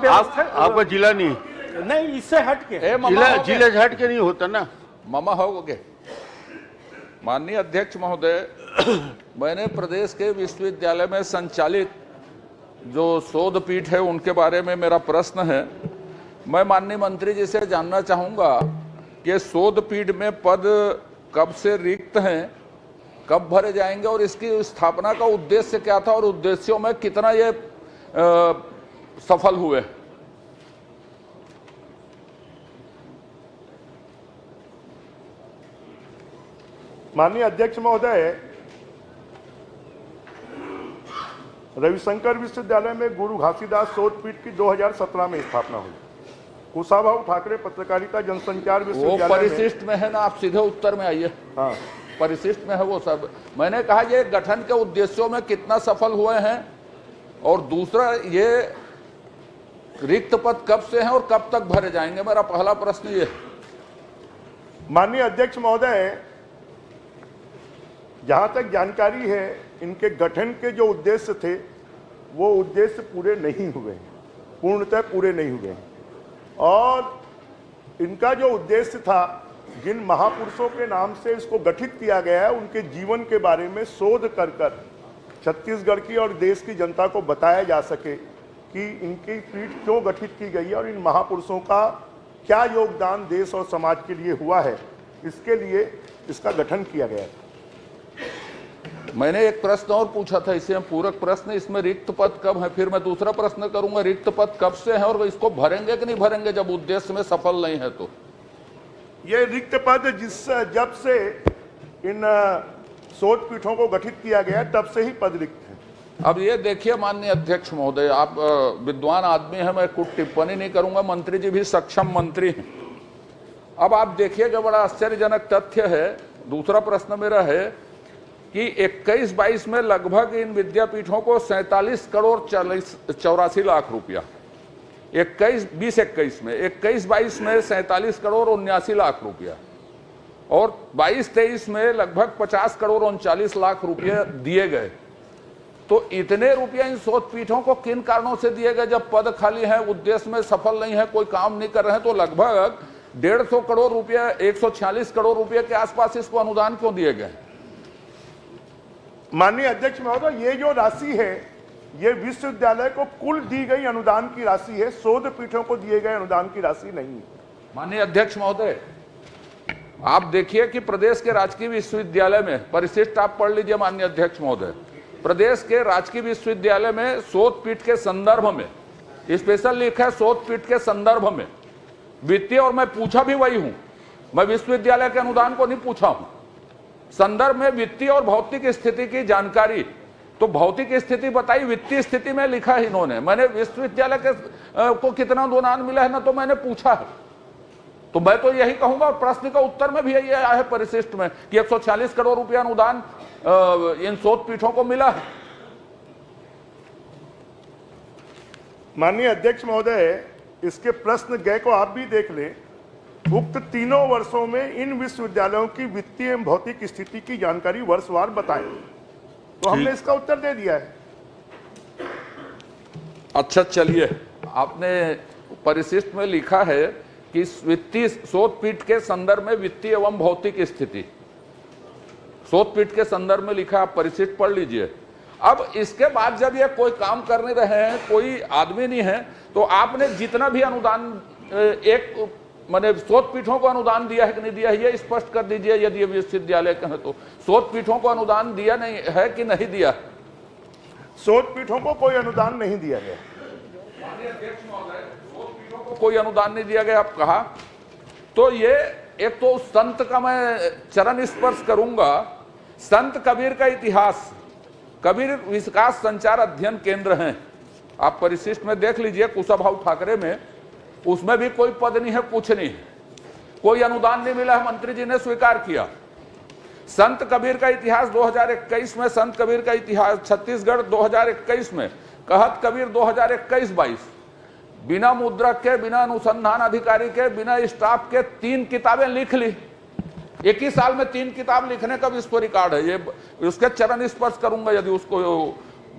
व्यवस्था आपका जिला नहीं, इससे हट के जिले से हट के नहीं होता ना। मामा होगे। माननीय अध्यक्ष महोदय, मैंने प्रदेश के विश्वविद्यालय में संचालित जो शोध पीठ है उनके बारे में मेरा प्रश्न है। मैं माननीय मंत्री जी से जानना चाहूँगा कि शोध पीठ में पद कब से रिक्त हैं, कब भरे जाएंगे और इसकी स्थापना का उद्देश्य क्या था और उद्देश्यों में कितना ये सफल हुए। माननीय अध्यक्ष महोदय, रविशंकर विश्वविद्यालय में गुरु घासीदास शोध पीठ की 2017 में स्थापना हुई। कुशाभाऊ ठाकरे पत्रकारिता जनसंचार विश्वविद्यालय परिशिष्ट में है ना, आप सीधे उत्तर में आइए। हाँ, परिशिष्ट में है वो सब। मैंने कहा ये गठन के उद्देश्यों में कितना सफल हुए हैं और दूसरा ये रिक्त पद कब से हैं और कब तक भरे जाएंगे, मेरा पहला प्रश्न ये है। माननीय अध्यक्ष महोदय, जहां तक जानकारी है, इनके गठन के जो उद्देश्य थे वो उद्देश्य पूरे नहीं हुए हैं, पूर्णतः पूरे नहीं हुए हैं। और इनका जो उद्देश्य था, जिन महापुरुषों के नाम से इसको गठित किया गया है, उनके जीवन के बारे में शोध कर छत्तीसगढ़ की और देश की जनता को बताया जा सके कि इनकी पीठ क्यों गठित की गई है और इन महापुरुषों का क्या योगदान देश और समाज के लिए हुआ है, इसके लिए इसका गठन किया गया था। मैंने एक प्रश्न और पूछा था, इसे पूरक प्रश्न, इसमें रिक्त पद कब है, फिर मैं दूसरा प्रश्न करूंगा, रिक्त पद कब से है और इसको भरेंगे कि नहीं भरेंगे जब उद्देश्य में सफल नहीं है तो। ये रिक्त पद जब से इन शोध पीठों को गठित किया गया तब से ही पद रिक्त है। अब ये देखिए माननीय अध्यक्ष महोदय, आप विद्वान आदमी हैं, मैं कुछ टिप्पणी नहीं करूंगा, मंत्री जी भी सक्षम मंत्री हैं। अब आप देखिएगा, बड़ा आश्चर्यजनक तथ्य है। दूसरा प्रश्न मेरा है कि 21-22 में लगभग इन विद्यापीठों को 47 करोड़ 84 लाख रुपया, 20-21 में, 21-22 में 47 करोड़ 79 लाख रुपया और 22-23 में लगभग 50 करोड़ 39 लाख रुपये दिए गए। तो इतने रुपये इन शोध पीठों को किन कारणों से दिए गए? जब पद खाली है, उद्देश्य में सफल नहीं है, कोई काम नहीं कर रहे हैं, तो लगभग 150 करोड़ रुपये, 146 करोड़ रुपये के आसपास इसको अनुदान क्यों दिए गए? माननीय अध्यक्ष महोदय, ये जो राशि है, ये विश्वविद्यालय को कुल दी गई अनुदान की राशि है, शोध पीठों को दिए गए अनुदान की राशि नहीं है। माननीय अध्यक्ष महोदय, आप देखिए कि प्रदेश के राजकीय विश्वविद्यालय में, परिशिष्ट आप पढ़ लीजिए माननीय अध्यक्ष महोदय, प्रदेश के राजकीय विश्वविद्यालय में शोध पीठ के संदर्भ में स्पेशल लिखा है, शोध पीठ के संदर्भ में वित्तीय, और मैं पूछा भी वही हूं, मैं विश्वविद्यालय के अनुदान को नहीं पूछा हूं, संदर्भ में वित्तीय और भौतिक स्थिति की जानकारी। तो भौतिक स्थिति बताई, वित्तीय स्थिति में लिखा है इन्होंने। मैंने विश्वविद्यालय के को कितना अनुदान मिला है ना तो मैंने पूछा है, तो मैं तो यही कहूंगा, और प्रश्न का उत्तर में भी यही आया है परिशिष्ट में कि 146 करोड़ रुपया अनुदान इन शोध पीठों को मिला है। माननीय अध्यक्ष महोदय, इसके प्रश्न गए को आप भी देख लें। उक्त तीनों वर्षों में इन विश्वविद्यालयों की वित्तीय एवं भौतिक स्थिति की जानकारी वर्षवार बताएं, तो हमने इसका उत्तर दे दिया है। अच्छा, चलिए, आपने परिशिष्ट में लिखा है कि वित्तीय शोध पीठ के संदर्भ में वित्तीय एवं भौतिक स्थिति, शोध पीठ के संदर्भ में लिखा, आप परिशिष्ट पढ़ लीजिए। अब इसके बाद जब ये कोई काम कर नहीं रहे हैं, कोई आदमी नहीं है, तो आपने जितना भी अनुदान एक मैंने शोध पीठों को अनुदान दिया है कि नहीं दिया है, ये स्पष्ट कर दीजिए। यदि ये विश्वविद्यालय का है तो शोध पीठों को अनुदान दिया नहीं है कि नहीं दिया? शोध पीठों को कोई अनुदान नहीं दिया गया। शोध पीठों को कोई अनुदान नहीं दिया गया आप कहा, तो ये एक तो संत का मैं चरण स्पर्श करूंगा। संत कबीर का इतिहास, कबीर विकास संचार अध्ययन केंद्र हैं, आप परिशिष्ट में देख लीजिए, कुशाभाऊ ठाकरे में, उसमें भी कोई पद नहीं है, कुछ नहीं है, कोई अनुदान नहीं मिला है, मंत्री जी ने स्वीकार किया। संत कबीर का इतिहास 2021 में, संत कबीर का इतिहास छत्तीसगढ़ 2021 में, कहत कबीर 2021-22, बिना मुद्रक के, बिना अनुसंधान अधिकारी के, बिना स्टाफ के 3 किताबें लिख ली। एक ही साल में 3 किताब लिखने का विश्व रिकॉर्ड है। ये उसके चरण स्पर्श करूंगा यदि उसको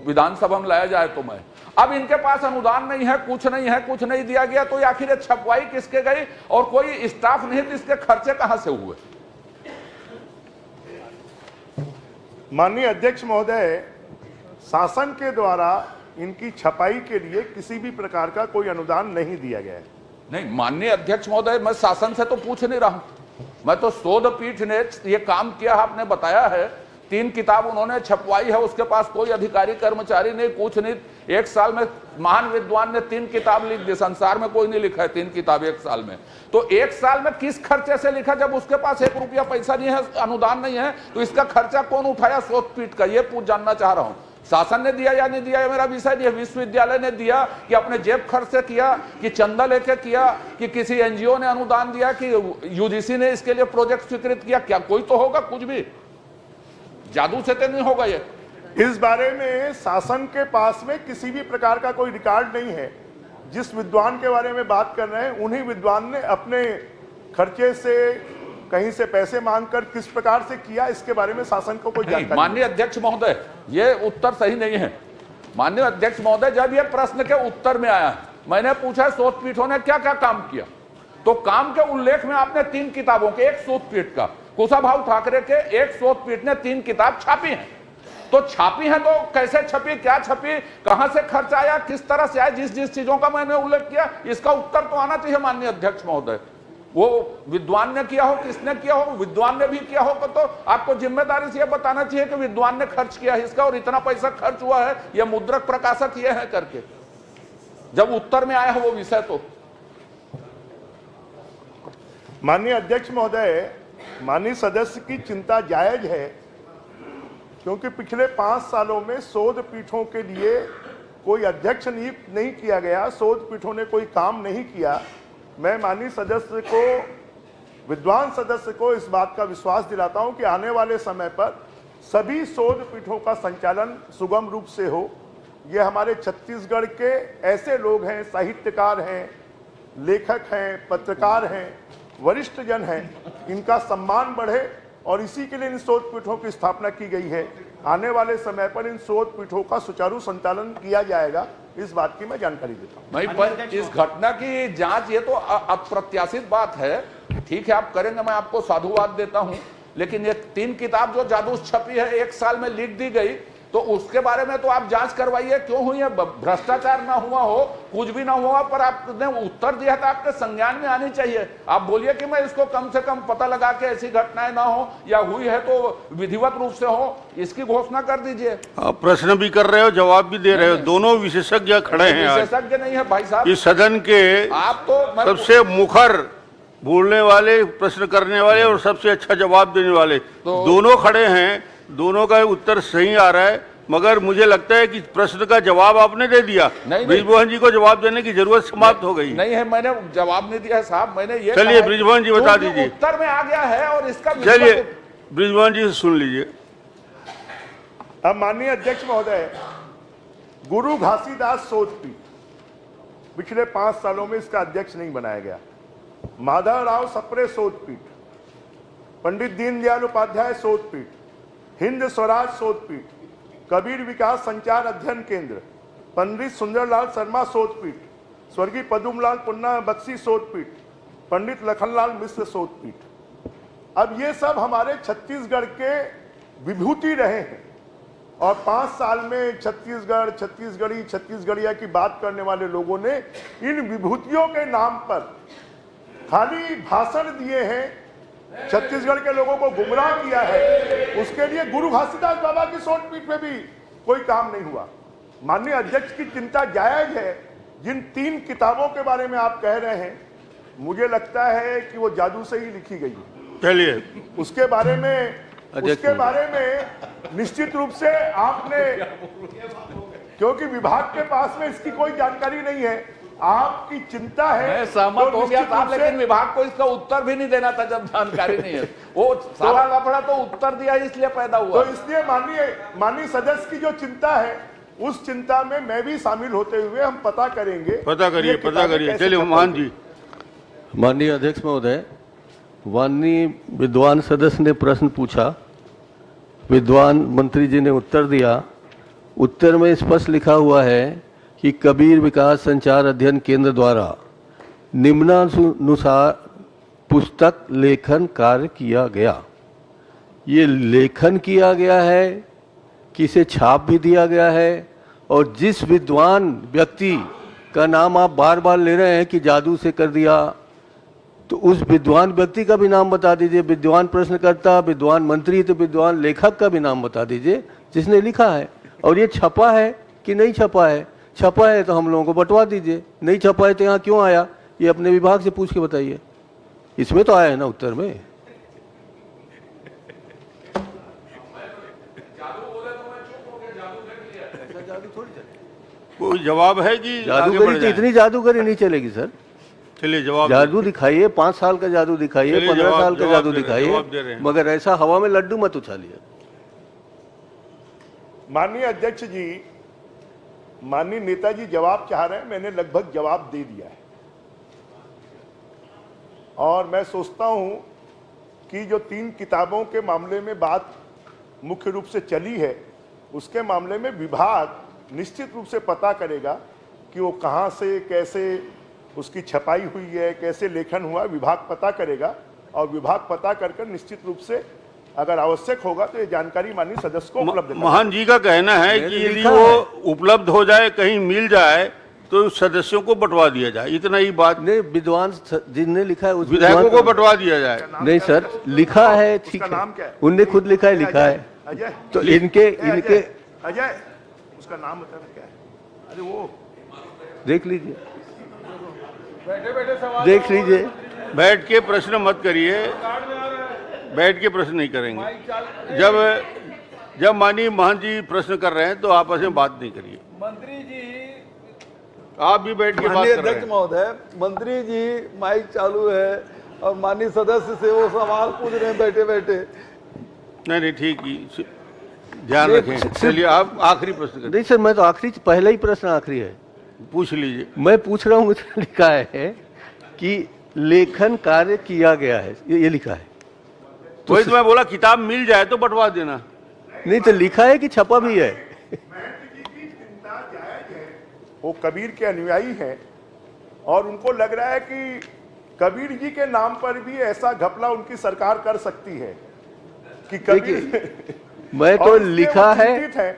विधानसभा में लाया जाए तो मैं। अब इनके पास अनुदान नहीं है, कुछ नहीं दिया गया, तो आखिर छपवाई किसके गई और कोई स्टाफ नहीं, तो इसके खर्चे कहां से हुए? माननीय अध्यक्ष महोदय, शासन के द्वारा इनकी छपाई के लिए किसी भी प्रकार का कोई अनुदान नहीं दिया गया है। नहीं माननीय अध्यक्ष महोदय, मैं शासन से तो पूछ नहीं रहा हूं, मैं तो शोध पीठ ने ये काम किया, आपने बताया है 3 किताब उन्होंने छपवाई है, उसके पास कोई अधिकारी कर्मचारी नहीं, कुछ नहीं। 1 साल में महान विद्वान ने 3 किताब लिख दी, संसार में कोई नहीं लिखा है 3 किताब 1 साल में। तो 1 साल में किस खर्चे से लिखा? जब उसके पास 1 रुपया पैसा नहीं है, अनुदान नहीं है, तो इसका खर्चा कौन उठाया शोध पीठ का? ये पूछ जानना चाह रहा हूं। शासन ने दिया या नहीं दिया, मेरा विषय नहीं है। विश्वविद्यालय ने दिया कि अपने जेब खर्च से किया, कि चंदा लेके किया, कि किसी एनजीओ ने अनुदान दिया, कि यूजीसी ने इसके लिए प्रोजेक्ट स्वीकृत किया? क्या कोई तो होगा, कुछ भी जादू से तो नहीं होगा ये। इस बारे में शासन के पास में किसी भी प्रकार का कोई रिकॉर्ड नहीं है। जिस विद्वान के बारे में बात कर रहे हैं, उन्हीं विद्वान ने अपने खर्चे से कहीं से पैसे मांगकर किस प्रकार से किया, इसके बारे में शासन को कोई जानकारी नहीं। माननीय अध्यक्ष महोदय, ये उत्तर सही नहीं है। माननीय अध्यक्ष महोदय, जब ये प्रश्न के उत्तर में आया, मैंने पूछा शोध पीठों ने क्या क्या काम किया, तो काम के उल्लेख में आपने 3 किताबों के, एक शोध पीठ का, कुशाभाऊ ठाकरे के, एक शोध पीठ ने 3 किताब छापी हैं। तो छापी है तो कैसे छपी, क्या छपी, कहां से खर्च आया, किस तरह से आया, जिस चीजों का मैंने उल्लेख किया, इसका उत्तर तो आना चाहिए माननीय अध्यक्ष महोदय। वो विद्वान ने किया हो, किसने किया हो, विद्वान ने भी किया हो, तो आपको जिम्मेदारी से यह बताना चाहिए कि विद्वान ने खर्च किया है इसका और इतना पैसा खर्च हुआ है, यह मुद्रक प्रकाशक ये है करके, जब उत्तर में आया है वो विषय। तो माननीय अध्यक्ष महोदय, माननीय सदस्य की चिंता जायज है, क्योंकि पिछले 5 सालों में शोध पीठों के लिए कोई अध्यक्ष नियुक्त नहीं किया गया, शोध पीठों ने कोई काम नहीं किया। मैं माननीय सदस्य को, विद्वान सदस्य को इस बात का विश्वास दिलाता हूं कि आने वाले समय पर सभी शोध पीठों का संचालन सुगम रूप से हो। ये हमारे छत्तीसगढ़ के ऐसे लोग हैं, साहित्यकार हैं, लेखक हैं, पत्रकार हैं, वरिष्ठ जन हैं, इनका सम्मान बढ़े और इसी के लिए इन शोध पीठों की स्थापना की गई है। आने वाले समय पर इन शोध पीठों का सुचारू संचालन किया जाएगा, इस बात की मैं जानकारी देता हूं। नहीं, पर इस घटना की जांच, ये तो अप्रत्याशित बात है, ठीक है आप करेंगे, मैं आपको साधुवाद देता हूं, लेकिन ये 3 किताब जो जादू छपी है, 1 साल में लिख दी गई, तो उसके बारे में तो आप जांच करवाइए, क्यों हुई है? भ्रष्टाचार ना हुआ हो, कुछ भी ना हुआ, पर आपने उत्तर दिया था, आपके संज्ञान में आनी चाहिए। आप बोलिए कि मैं इसको कम से कम पता लगा के ऐसी घटनाएं ना हो, या हुई है तो विधिवत रूप से हो, इसकी घोषणा कर दीजिए। आप प्रश्न भी कर रहे हो, जवाब भी दे रहे हो, दोनों विशेषज्ञ खड़े हैं। विशेषज्ञ नहीं है भाई साहब, इस सदन के आप तो सबसे मुखर बोलने वाले, प्रश्न करने वाले और सबसे अच्छा जवाब देने वाले दोनों खड़े हैं, दोनों का उत्तर सही आ रहा है। मगर मुझे लगता है कि प्रश्न का जवाब आपने दे दिया, बृजमोहन जी को जवाब देने की जरूरत समाप्त हो गई। नहीं है, मैंने जवाब नहीं दिया है साहब, मैंने ये चलिए बृजमोहन जी बता दीजिए, उत्तर में आ गया है और इसका चलिए बृजमोहन जी से सुन लीजिए। अब माननीय अध्यक्ष महोदय, गुरु घासीदास शोध पीठ पिछले 5 सालों में इसका अध्यक्ष नहीं बनाया गया। माधवराव सप्रे शोध पीठ, पंडित दीनदयाल उपाध्याय शोध पीठ, हिंद स्वराज शोध पीठ, कबीर विकास संचार अध्ययन केंद्र, पंडित सुंदरलाल शर्मा शोध पीठ, स्वर्गीय पदुमलाल पुन्ना बख्शी शोध पीठ, पंडित लखनलाल मिश्र शोध पीठ। अब ये सब हमारे छत्तीसगढ़ के विभूति रहे हैं और 5 साल में छत्तीसगढ़, छत्तीसगढ़िया की बात करने वाले लोगों ने इन विभूतियों के नाम पर खाली भाषण दिए हैं, छत्तीसगढ़ के लोगों को गुमराह किया है। उसके लिए गुरु घासीदास बाबा की शोध पीठ में भी कोई काम नहीं हुआ। माननीय अध्यक्ष की चिंता जायज है। जिन 3 किताबों के बारे में आप कह रहे हैं, मुझे लगता है कि वो जादू से ही लिखी गई है। चलिए उसके बारे में निश्चित रूप से आपने, क्योंकि विभाग के पास में इसकी कोई जानकारी नहीं है, आपकी चिंता है। मैं सहमत हो गया साहब, लेकिन विभाग को इसका उत्तर भी नहीं देना था जब जानकारी नहीं है। वो सारा लफड़ा तो उत्तर दिया इसलिए पैदा हुआ। तो इसलिए माननीय सदस्य की जो चिंता है, उस चिंता में मैं भी शामिल होते हुए हम पता करेंगे। पता करिए। चलिए मान जी। माननीय अध्यक्ष महोदय, माननीय विद्वान सदस्य ने प्रश्न पूछा, विद्वान मंत्री जी ने उत्तर दिया। उत्तर में स्पष्ट लिखा हुआ है कि कबीर विकास संचार अध्ययन केंद्र द्वारा निम्नानुसार पुस्तक लेखन कार्य किया गया। ये लेखन किया गया है कि इसे छाप भी दिया गया है, और जिस विद्वान व्यक्ति का नाम आप बार बार ले रहे हैं कि जादू से कर दिया, तो उस विद्वान व्यक्ति का भी नाम बता दीजिए। विद्वान प्रश्नकर्ता, विद्वान मंत्री, तो विद्वान लेखक का भी नाम बता दीजिए जिसने लिखा है। और ये छपा है कि नहीं छपा है? छपा है तो हम लोगों को बंटवा दीजिए, नहीं छपा है तो यहाँ क्यों आया, ये अपने विभाग से पूछ के बताइए। इसमें तो आया है ना उत्तर में। कोई जवाब है कि आगे बढ़ जादूगरी तो जाएं? इतनी जादूगरी नहीं चलेगी सर। चलिए जवाब जादू दिखाइए, 5 साल का जादू दिखाइए, चलिए 15 साल का जवाब जादू दे रहे हैं, दिखाइए, जवाब दे रहे हैं। मगर ऐसा हवा में लड्डू मत उछालिए। माननीय अध्यक्ष जी, माननीय नेताजी जवाब चाह रहे हैं, मैंने लगभग जवाब दे दिया है। और मैं सोचता हूं कि जो 3 किताबों के मामले में बात मुख्य रूप से चली है, उसके मामले में विभाग निश्चित रूप से पता करेगा कि वो कहां से कैसे उसकी छपाई हुई है, कैसे लेखन हुआ, विभाग पता करेगा। और विभाग पता कर निश्चित रूप से अगर आवश्यक होगा तो ये जानकारी माननीय सदस्य को उपलब्ध कराएगा। महान जी का कहना है कि यदि लिखा वो है। उपलब्ध हो जाए, कहीं मिल जाए, तो सदस्यों को बंटवा दिया जाए, इतना ही बात। नहीं, विद्वान जिनने लिखा है उस विधायकों को बंटवा दिया जाए। नहीं सर, लिखा है, ठीक उसका है, नाम क्या है? उनने खुद लिखा है, लिखा है। अजय, तो इनके अजय उसका नाम बताना क्या है? अरे वो देख लीजिए, देख लीजिए। बैठ के प्रश्न मत करिए, बैठ के प्रश्न नहीं करेंगे। जब माननीय महान जी प्रश्न कर रहे हैं तो आपस में बात नहीं करिए। मंत्री जी, आप भी बैठ के बात माननीय कर रहे अध्यक्ष हैं। महोदय, मंत्री जी माइक चालू है और माननीय सदस्य से वो सवाल पूछ रहे हैं बैठे बैठे। नहीं ठीक ही, ध्यान रखें। चलिए आप आखिरी प्रश्न करिए, नहीं सर, मैं तो आखिरी, पहला ही प्रश्न आखिरी है। पूछ लीजिए। मैं पूछ रहा हूँ, मुझे लिखा है कि लेखन कार्य किया गया है, ये लिखा है। वही तो मैं बोला, किताब मिल जाए तो बंटवा देना। नहीं तो लिखा है कि छपा भी है। वो कबीर के अनुयायी हैं और उनको लग रहा है कि कबीर जी के नाम पर भी ऐसा घपला उनकी सरकार कर सकती है कि कबीर मैं तो और इसलिए लिखा वो है, चिंतित है।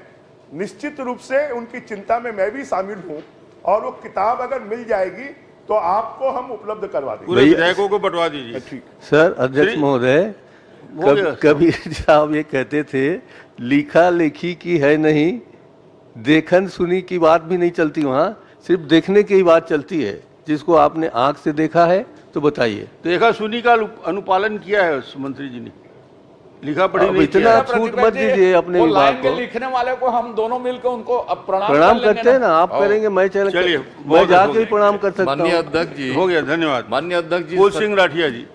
निश्चित रूप से उनकी चिंता में मैं भी शामिल हूं, और वो किताब अगर मिल जाएगी तो आपको हम उपलब्ध करवा देंगे। पूरे विधायकों को बंटवा दीजिए। ठीक। सर अध्यक्ष महोदय, कबीर साहब ये कहते थे, लिखा लेखी की है नहीं, देखन सुनी की बात भी नहीं चलती, वहाँ सिर्फ देखने की ही बात चलती है। जिसको आपने आंख से देखा है तो बताइए। देखा सुनी का अनुपालन किया है उस मंत्री जी ने, लिखा पढ़ी अब नहीं इतना किया। छूट मत दीजिए अपने वो विभाग लाइन के को। लिखने वाले को हम दोनों मिलकर उनको अब प्रणाम प्रणाम कर लेंगे करते हैं ना, आप करेंगे, मैं चलिए, मैं बहुत जाके हो भी गया। प्रणाम कर सकता माननीय हूँ। अध्यक्ष जी, हो गया, धन्यवाद। माननीय अध्यक्ष जी, कुल सिंह राठिया जी।